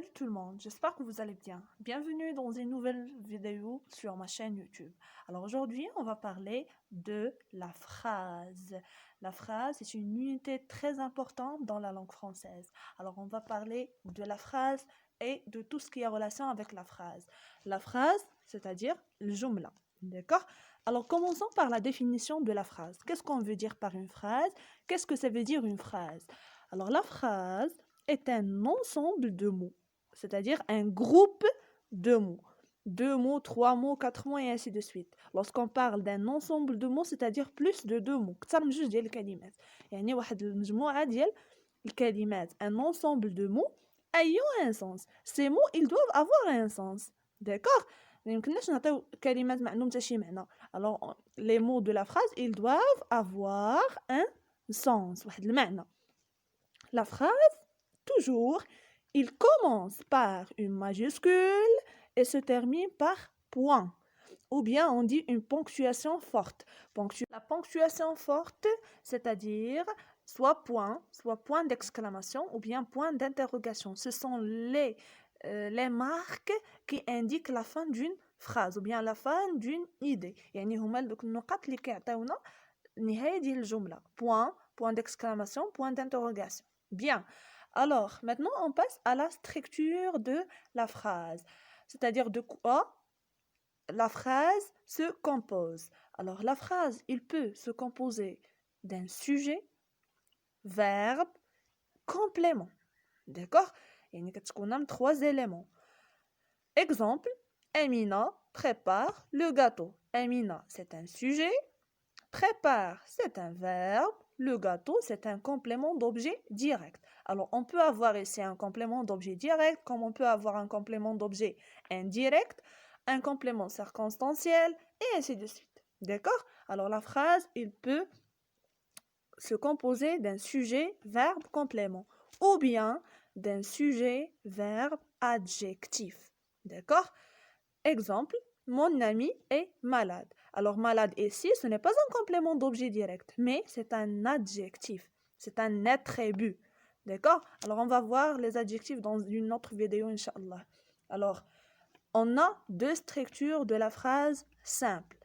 Salut tout le monde, j'espère que vous allez bien. Bienvenue dans une nouvelle vidéo sur ma chaîne YouTube. Alors aujourd'hui, on va parler de la phrase. La phrase est une unité très importante dans la langue française. Alors on va parler de la phrase et de tout ce qui est en relation avec la phrase. La phrase, c'est-à-dire le jumla. D'accord? Alors commençons par la définition de la phrase. Qu'est-ce qu'on veut dire par une phrase? Qu'est-ce que ça veut dire une phrase? Alors la phrase est un ensemble de mots, c'est-à-dire un groupe de mots. 2 mots, 3 mots, 4 mots et ainsi de suite. Lorsqu'on parle d'un ensemble de mots, c'est-à-dire plus de 2 mots. كتر من جوج ديال الكلمات. يعني واحد المجموعة ديال الكلمات. Un ensemble de mots ayant un sens. Ces mots, ils doivent avoir un sens. D'accord? ما يمكنناش نعطيو كلمات ما عندهم حتى شي معنى. Alors, les mots de la phrase, ils doivent avoir un sens. واحد المعنى. La phrase, toujours, il commence par une majuscule et se termine par point. Ou bien on dit une ponctuation forte. La ponctuation forte, c'est-à-dire soit point d'exclamation ou bien point d'interrogation. Ce sont les marques qui indiquent la fin d'une phrase ou bien la fin d'une idée. يعني هما دوك النقاط اللي كيعطيونا النهاية ديال الجملة. Point d'exclamation, point d'interrogation. Bien. Alors, maintenant, on passe à la structure de la phrase. C'est-à-dire de quoi la phrase se compose. Alors, la phrase, il peut se composer d'un sujet, verbe, complément. D'accord? Il y a 3 éléments. Exemple, Amina prépare le gâteau. Amina, c'est un sujet. Prépare, c'est un verbe. Le gâteau, c'est un complément d'objet direct. Alors, on peut avoir ici un complément d'objet direct, comme on peut avoir un complément d'objet indirect, un complément circonstanciel, et ainsi de suite. D'accord? Alors, la phrase, il peut se composer d'un sujet, verbe, complément, ou bien d'un sujet, verbe, adjectif. D'accord? Exemple, mon ami est malade. Alors, malade ici, ce n'est pas un complément d'objet direct, mais c'est un adjectif. C'est un attribut. D'accord? Alors, on va voir les adjectifs dans une autre vidéo, Inch'Allah. Alors, on a 2 structures de la phrase simple.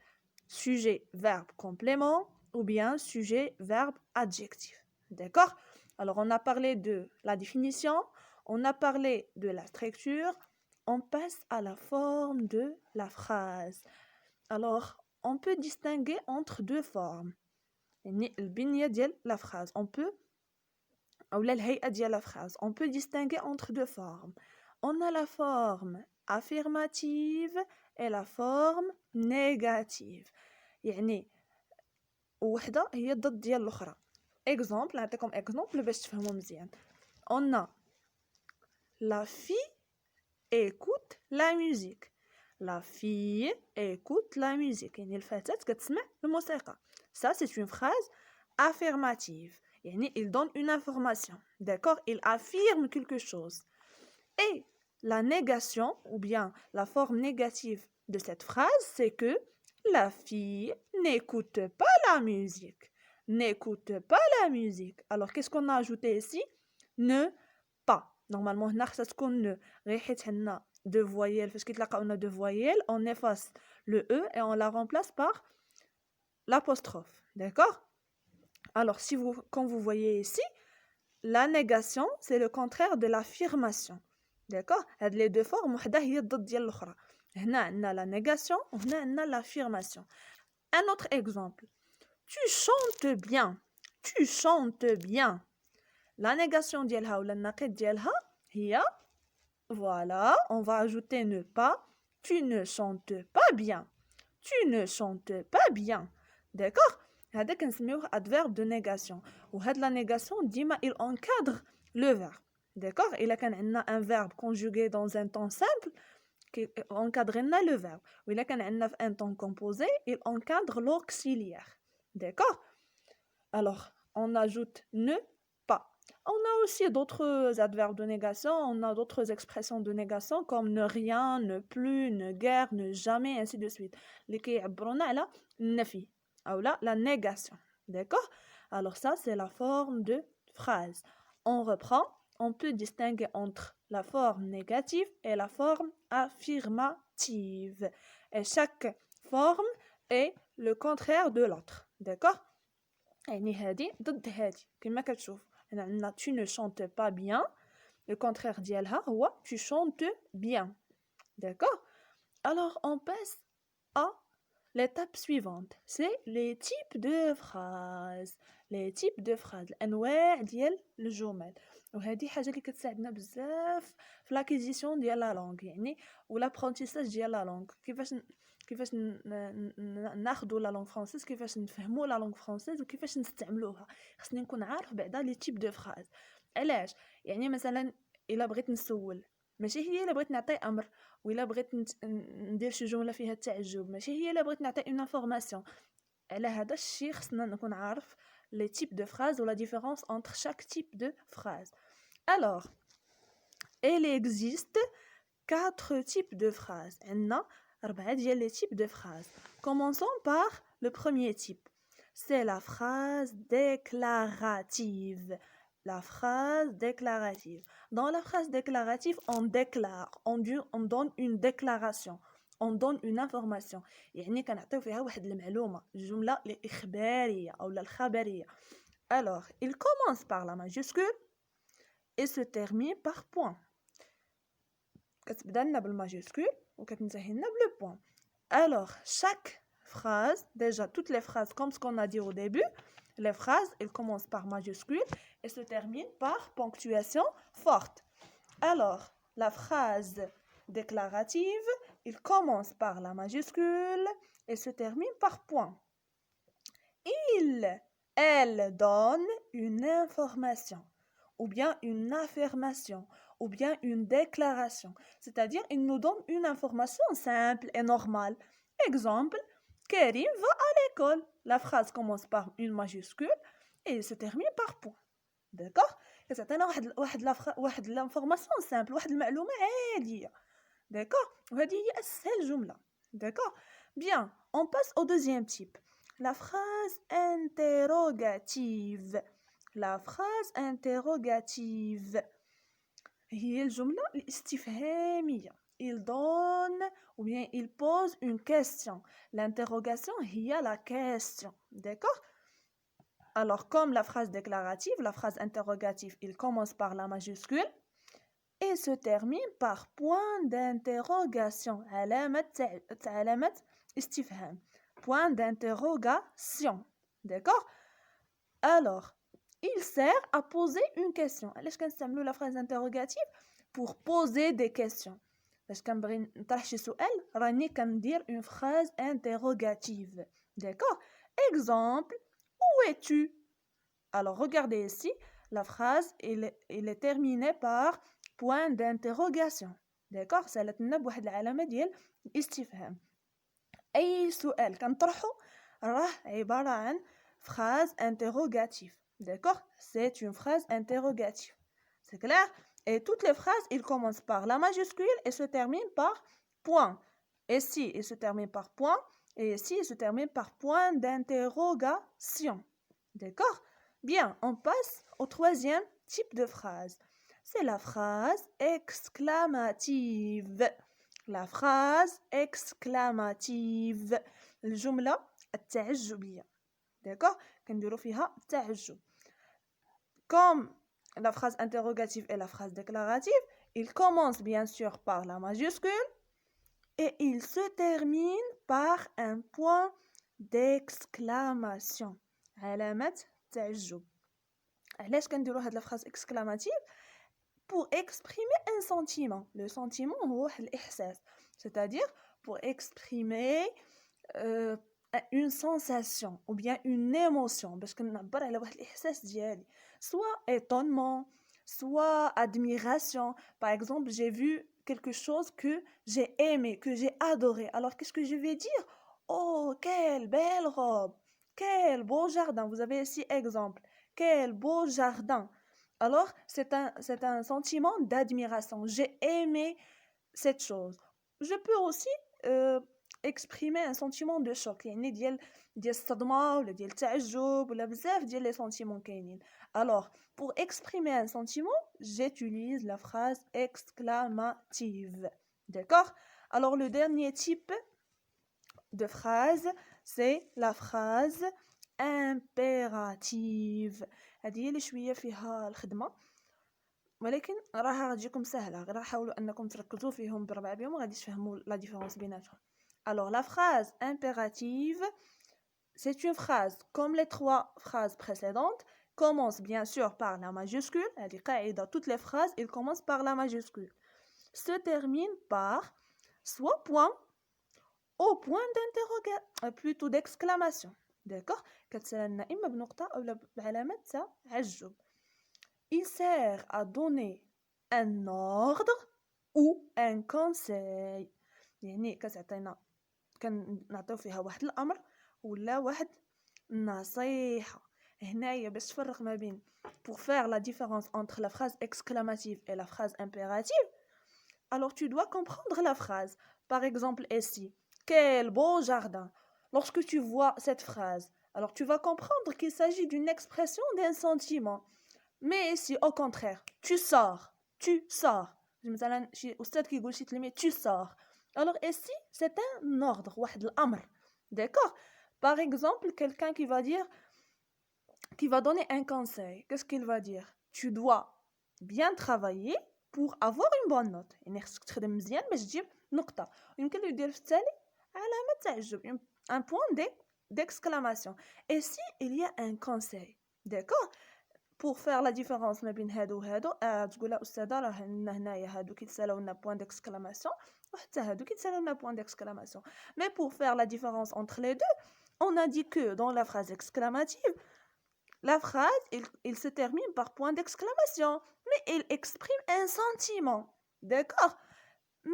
Sujet, verbe, complément ou bien sujet, verbe, adjectif. D'accord? Alors, on a parlé de la définition, on a parlé de la structure, on passe à la forme de la phrase. Alors, on peut distinguer entre 2 formes. البنية ديال la phrase. On peut distinguer entre 2 formes. On a la forme affirmative et la forme négative. يعني وحدة هي ضد ديال الأخرى. Exemple, نعطيكم exemple باش تفهموا مزيان. On a la fille écoute la musique. La fille écoute la musique. يعني الفتاة كتسمع الموسيقى. Ça, c'est une phrase affirmative. يعني il donne une information. D'accord? Il affirme quelque chose. Et la négation, ou bien la forme négative de cette phrase, c'est que la fille n'écoute pas la musique. N'écoute pas la musique. Alors, qu'est-ce qu'on a ajouté ici? Ne pas. Normalement, هنا خصها تكون ne. غير حيت عندنا deux voyelles. فاش كيتلاقاونا deux voyelles, on efface le e et on la remplace par l'apostrophe. D'accord? Alors, quand vous voyez ici, la négation, c'est le contraire de l'affirmation. D'accord? Les 2 formes, وحدة هي الضد ديال الأخرى. هنا عندنا la négation وهنا عندنا l'affirmation. Un autre exemple. Tu chantes bien. Tu chantes bien. La négation ديالها ولا النقيض ديالها هي voilà, on va ajouter ne pas. Tu ne chantes pas bien. Tu ne chantes pas bien. D'accord? هذا كنسميوه adverbe de négation. وهاد la négation ديما il encadre le verbe. D'accord? إلا كان عندنا un verbe conjugué dans un temps simple qui encadre le verbe. وإلا كان عندنا un temps composé, il encadre l'auxiliaire. D'accord? Alors, on ajoute ne pas. On a aussi d'autres adverbes de négation, on a d'autres expressions de négation comme ne rien, ne plus, ne guère, ne jamais, ainsi de suite. اللي كيعبرونا على النفي أو la négation. D'accord? Alors ça, c'est la forme de phrase. On reprend. on peut distinguer entre la forme négative et la forme affirmative. Et chaque forme est le contraire de l'autre. D'accord? يعني هذه ضد هذه كما كتشوف. عندنا tu ne chantes pas bien. Le contraire ديالها هو tu chantes bien. D'accord? Alors, on passe à l'étape suivante. C'est les types de phrases. Les types de phrases. الأنواع ديال الجمل. وهذه حاجة اللي كتساعدنا بزاف في لاكيزيسيون ديال لا لونغ يعني والابرونتيساج ديال لا لونغ. كيفاش ناخذوا لا لونغ فرونسيز، كيفاش نفهموا لا لونغ فرونسيز وكيفاش نستعملوها. خصني نكون عارف بعدا لي تيب دو فراز. علاش؟ يعني مثلا الا بغيت نسول ماشي هي الا بغيت نعطي امر، وإلا بغيت ندير شي جمله فيها التعجب ماشي هي الا بغيت نعطي اون انفورماسيون. على هذا الشيء خصنا نكون عارف لي تيب دو فراز ولا ديفيرونس entre chaque type de phrase. Alors, il existe 4 types de phrases. عندنا 4 ديال les types de phrases. Commençons par le premier type. C'est la phrase déclarative. La phrase déclarative. Dans la phrase déclarative, on déclare, on donne une déclaration, on donne une information. يعني كنعطيو فيها واحد المعلومة، الجملة الإخبارية أو الخبرية. Alors, il commence par la majuscule et se termine par point. كتبدا لنا بالماجيسكول وكتنتهي لنا بلو point. Alors, chaque phrase, déjà toutes les phrases comme ce qu'on a dit au début, les phrases, elles commencent par majuscule et se terminent par ponctuation forte. Alors, la phrase déclarative, il commence par la majuscule et se termine par point. Elle donne une information, ou bien une affirmation, ou bien une déclaration. C'est-à-dire, il nous donne une information simple et normale. Exemple, Karim va à l'école. La phrase commence par une majuscule et se termine par point. D'accord? كتعطينا واحد l'information simple، واحد المعلومة عادية. D'accord? وهذه هي أسهل جملة. D'accord? Bien, on passe au deuxième type. La phrase interrogative. La phrase interrogative هي الجملة الاستفهامية. Il donne ou bien il pose une question. L'interrogation هي la question. D'accord? Alors, comme la phrase déclarative, la phrase interrogative, il commence par la majuscule et se termine par point d'interrogation. علامة استفهام. Point d'interrogation. D'accord? Alors, il sert à poser une question. علاش كنستعملوا la phrase interrogative pour poser des questions. باش كنبغي نطرح شي سؤال راني كندير une phrase interrogative. D'accord? Exemple, où es-tu? Alors, regardez ici, la phrase elle est terminée par point d'interrogation. D'accord? سالت لنا بواحد العلامة ديال الاستفهام. أي سؤال كنطرحه راه عبارة عن phrase interrogative. D'accord? C'est une phrase interrogative. C'est clair? Et toutes les phrases, ils commencent par la majuscule et se terminent par point. Ici, ils se terminent par point. Et ici, ils se terminent par point d'interrogation. D'accord? Bien, on passe au troisième type de phrase. C'est la phrase exclamative. La phrase exclamative. الجملة التعجبية. D'accord? كنديرو فيها التعجب. Comme la phrase interrogative et la phrase déclarative, il commence bien sûr par la majuscule et il se termine par un point d'exclamation. علامة تعجب. علاش كنديرو هاد la phrase exclamative? Pour exprimer un sentiment. Le sentiment هو واحد الإحساس. C'est-à-dire pour exprimer une sensation ou bien une émotion باش كنعبر على واحد الإحساس ديالي. Soit étonnement, soit admiration. Par exemple, j'ai vu quelque chose que j'ai aimé, que j'ai adoré. Alors, qu'est-ce que je vais dire? Oh, quelle belle robe! Quel beau jardin! Vous avez ici exemple. Quel beau jardin! Alors, c'est un sentiment d'admiration. J'ai aimé cette chose. Je peux aussi exprimer un sentiment de choc. يعني ديال الصدمة ولا ديال التعجب ولا بزاف ديال les sentiments كاينين. Alors, pour exprimer un sentiment, j'utilise la phrase exclamative. D'accord? Alors, le dernier type de phrase, c'est la phrase impérative. هذه هي اللي شوية فيها الخدمة، ولكن راها غتجيكم سهلة، غير حاولوا أنكم تركزوا فيهم ب4 بهم وغادي تفهموا لا ديفيرونس بيناتهم. Alors, la phrase impérative, c'est une phrase, comme les 3 phrases précédentes, commence bien sûr par la majuscule. Dans toutes les phrases, il commence par la majuscule. Se termine par soit point ou point d'interrogation, plutôt d'exclamation. D'accord? كتسالنا إما بنقطة أو بعلامة تعجب. Il sert à donner un ordre ou un conseil. يعني كتعطينا كنعطيو فيها واحد الأمر ولا واحد نصيحة. هنايا باش تفرق ما بين pour faire la différence entre la phrase exclamative et la phrase impérative, alors tu dois comprendre la phrase. Par exemple ici, quel beau jardin. Lorsque tu vois cette phrase, alors tu vas comprendre qu'il s'agit d'une expression d'un sentiment. Mais si au contraire, tu sors. مثلا شي أستاذ كيقول شي تلميذ tu sors. Alors ici, c'est un ordre, واحد الأمر. D'accord? Par exemple, quelqu'un qui va donner un conseil. Qu'est-ce qu'il va dire? Tu dois bien travailler pour avoir une bonne note. يعني خصك تخدم مزيان باش تجيب نقطة. يمكن له يدير في التالي علامة تعجب. Un point d'exclamation. Ici, il y a un conseil. D'accord? Pour faire la différence ما بين هادو وهادو تقول لها أستاذة راه هنايا هادو كيتسالاو لنا point d'exclamation وحتى هادو كيتسالاو لنا point d'exclamation. Mais pour faire la différence entre les deux, on a dit que dans la phrase exclamative, la phrase, il se termine par point d'exclamation, mais il exprime un sentiment. D'accord?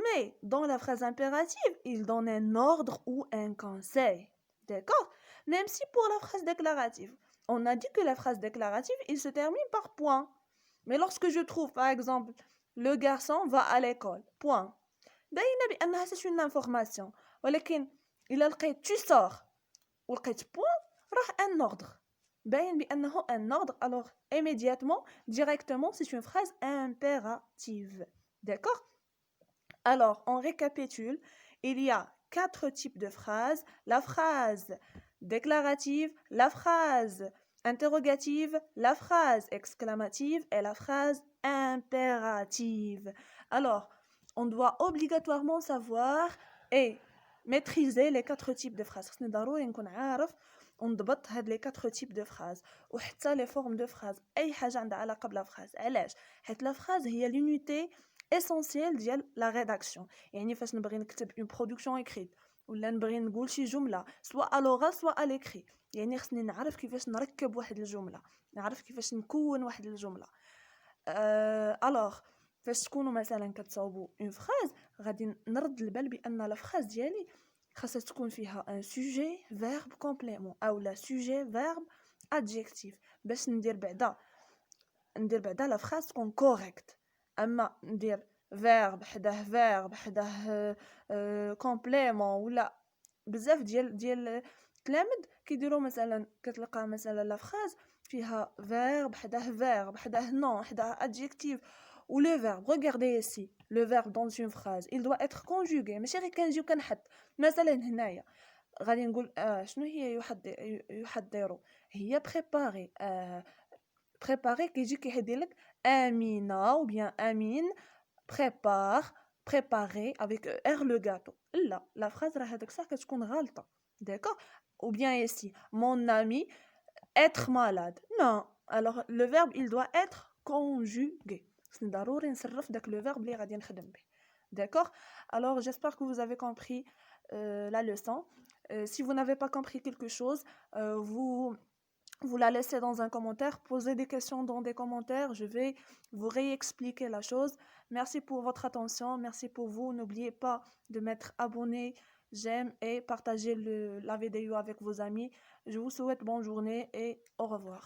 Mais dans la phrase impérative, il donne un ordre ou un conseil. D'accord? Même si pour la phrase déclarative, on a dit que la phrase déclarative, il se termine par point. Mais lorsque je trouve, par exemple, le garçon va à l'école, point. باينة بأنها c'est une information. ولكن إلا لقيت tu sors ولقيت point, راه un ordre. باين بأنه un ordre, alors immédiatement, directement, c'est une phrase impérative. D'accord? Alors, on récapitule. Il y a 4 types de phrases. La phrase déclarative, la phrase interrogative, la phrase exclamative et la phrase impérative. Alors, on doit obligatoirement savoir et maîtriser les 4 types de phrases. خصني ضروري نكون عارف ونضبط هاد لي 4 types de phrases وحتى لي فورم دو فراز اي حاجه عندها علاقه بلا فراز. علاش؟ حيت لا فراز هي l'unité essentielle ديال لا ريداكسيون. يعني فاش نبغي نكتب اون برودكسيون اكريت ولا نبغي نقول شي جمله سواء لوغال سواء ليكري، يعني خصني نعرف كيفاش نركب واحد الجمله، نعرف كيفاش نكون واحد الجمله. الوغ فاش تكونوا مثلا كتصاوبوا اون فراز غادي نرد البال بان لا فراز ديالي خاصها تكون فيها ان سوجي فيرب كومبليمون او لا سوجي فيرب ادجيكتيف باش ندير بعدا لا فراز تكون كوريكت. اما ندير فيرب حداه كومبليمون ولا بزاف ديال التلاميذ كيديروا مثلا كتلقى مثلا لا فراز فيها فيرب حداه نون حداه adjectif ou le verbe. Regardez ici le verbe dans une phrase il doit être conjugué ماشي غير كنجيو كنحط. مثلا هنايا غادي نقول شنو هي يحضروا هي préparer كيجي كيحيد لك امينه ou bien امين prépare préparer avec r le gâteau. لا la phrase راه هذاك الساعه كتكون غلطه. D'accord? Ou bien ici mon ami être malade. Non, alors le verbe il doit être conjugué. C'est ضروري نصرف داك le verbe اللي غادي نخدم به. D'accord? Alors j'espère que vous avez compris la leçon. Si vous n'avez pas compris quelque chose, vous la laissez dans un commentaire, posez des questions dans des commentaires, je vais vous réexpliquer la chose. Merci pour votre attention, merci pour vous. N'oubliez pas de mettre abonné, j'aime et partager la vidéo avec vos amis. Je vous souhaite bonne journée et au revoir.